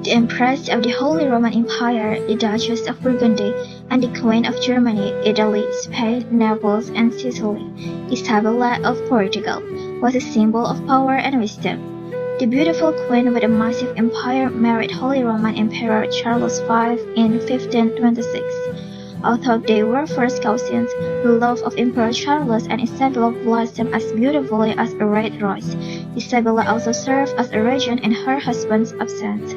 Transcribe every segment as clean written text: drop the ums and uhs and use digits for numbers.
The Empress of the Holy Roman Empire, the Duchess of Burgundy, and the Queen of Germany, Italy, Spain, Naples, and Sicily, Isabella of Portugal, was a symbol of power and wisdom. The beautiful queen with a massive empire married Holy Roman Emperor Charles V in 1526. Although they were first cousins, the love of Emperor Charles and Isabella blossomed as beautifully as a red rose. Isabella also served as a regent in her husband's absence.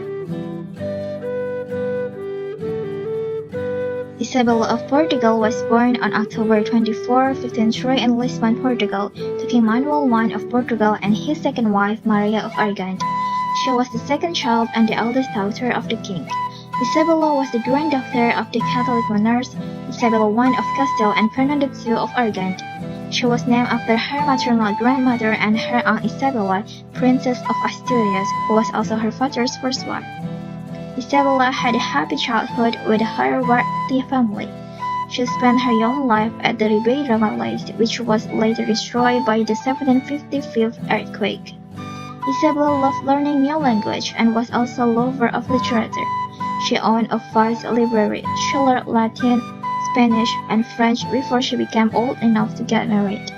Isabel of Portugal was born on October 24, 1503 in Lisbon, Portugal, to King Manuel I of Portugal and his second wife, Maria of Aragon. She was the second child and the eldest daughter of the king. Isabella was the granddaughter of the Catholic monarchs Isabel I of Castile and Fernando II of Aragon. She was named after her maternal grandmother and her aunt Isabella, Princess of Asturias, who was also her father's first wife. Isabella had a happy childhood with her wealthy family. She spent her young life at the Ribeira Valais, which was later destroyed by the 1755 earthquake. Isabella loved learning new language and was also a lover of literature. She owned a vast library. She learned Latin, Spanish, and French before she became old enough to get married.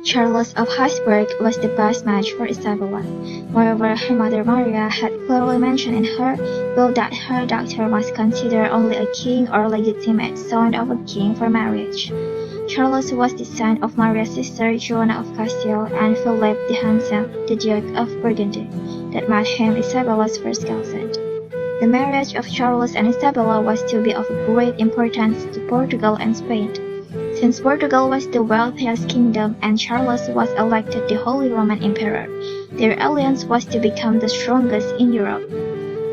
Charles of Habsburg was the best match for Isabella. Moreover, her mother Maria had clearly mentioned in her will that her daughter must consider only a king or legitimate son of a king for marriage. Charles was the son of Maria's sister Joanna of Castile and Philip the Handsome, the Duke of Burgundy, that made him Isabella's first cousin. The marriage of Charles and Isabella was to be of great importance to Portugal and Spain. Since Portugal was the wealthiest kingdom and Charles was elected the Holy Roman Emperor, their alliance was to become the strongest in Europe.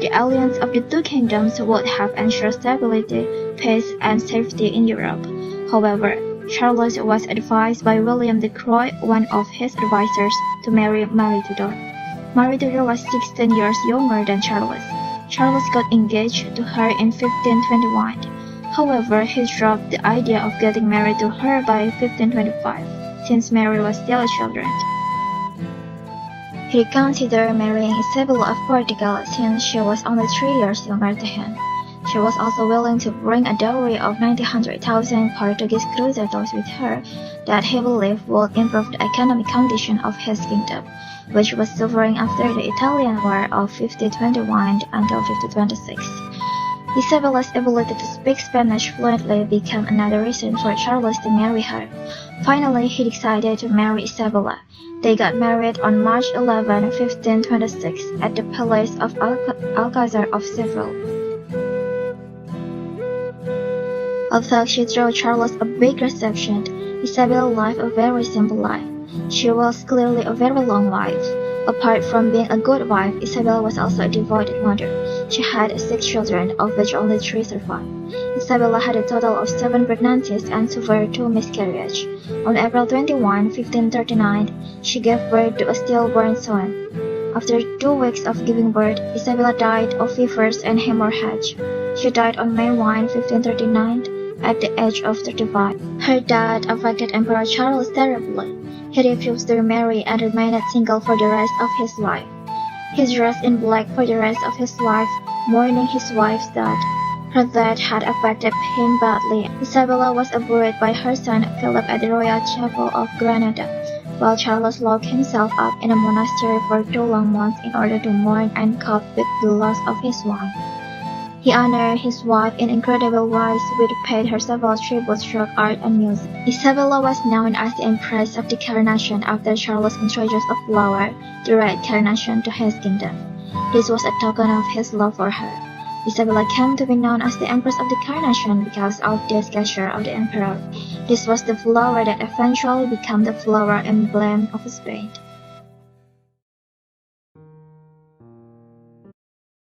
The alliance of the two kingdoms would have ensured stability, peace, and safety in Europe. However, Charles was advised by William de Croix, one of his advisors, to marry Marie Tudor. Marie Tudor was 16 years younger than Charles. Charles got engaged to her in 1521. However, he dropped the idea of getting married to her by 1525, since Mary was still a child. He considered marrying Isabella of Portugal since she was only 3 years younger than him. She was also willing to bring a dowry of 900,000 Portuguese cruzados with her that he believed would improve the economic condition of his kingdom, which was suffering after the Italian War of 1521 until 1526. Isabella's ability to speak Spanish fluently became another reason for Charles to marry her. Finally, he decided to marry Isabella. They got married on March 11, 1526, at the Palace of Alcazar of Seville. Although she threw Charles a big reception, Isabel lived a very simple life. She was clearly a very long wife. Apart from being a good wife, Isabel was also a devoted mother. She had 6 children, of which only 3 survived. Isabella had a total of 7 pregnancies and suffered 2 miscarriages. On April 21, 1539, she gave birth to a stillborn son. After 2 weeks of giving birth, Isabella died of fevers and hemorrhage. She died on May 1, 1539, at the age of 35. Her death affected Emperor Charles terribly. He refused to remarry and remained single for the rest of his life. He dressed in black for the rest of his life, mourning his wife's death. Her death had affected him badly. Isabella was buried by her son Philip at the Royal Chapel of Granada, while Charles locked himself up in a monastery for 2 long months in order to mourn and cope with the loss of his wife. He honored his wife in incredible ways, which paid her several tributes through art and music. Isabella was known as the Empress of the Carnation after Charles introduced a flower, the red carnation, to his kingdom. This was a token of his love for her. Isabella came to be known as the Empress of the Carnation because of this gesture of the emperor. This was the flower that eventually became the flower emblem of Spain.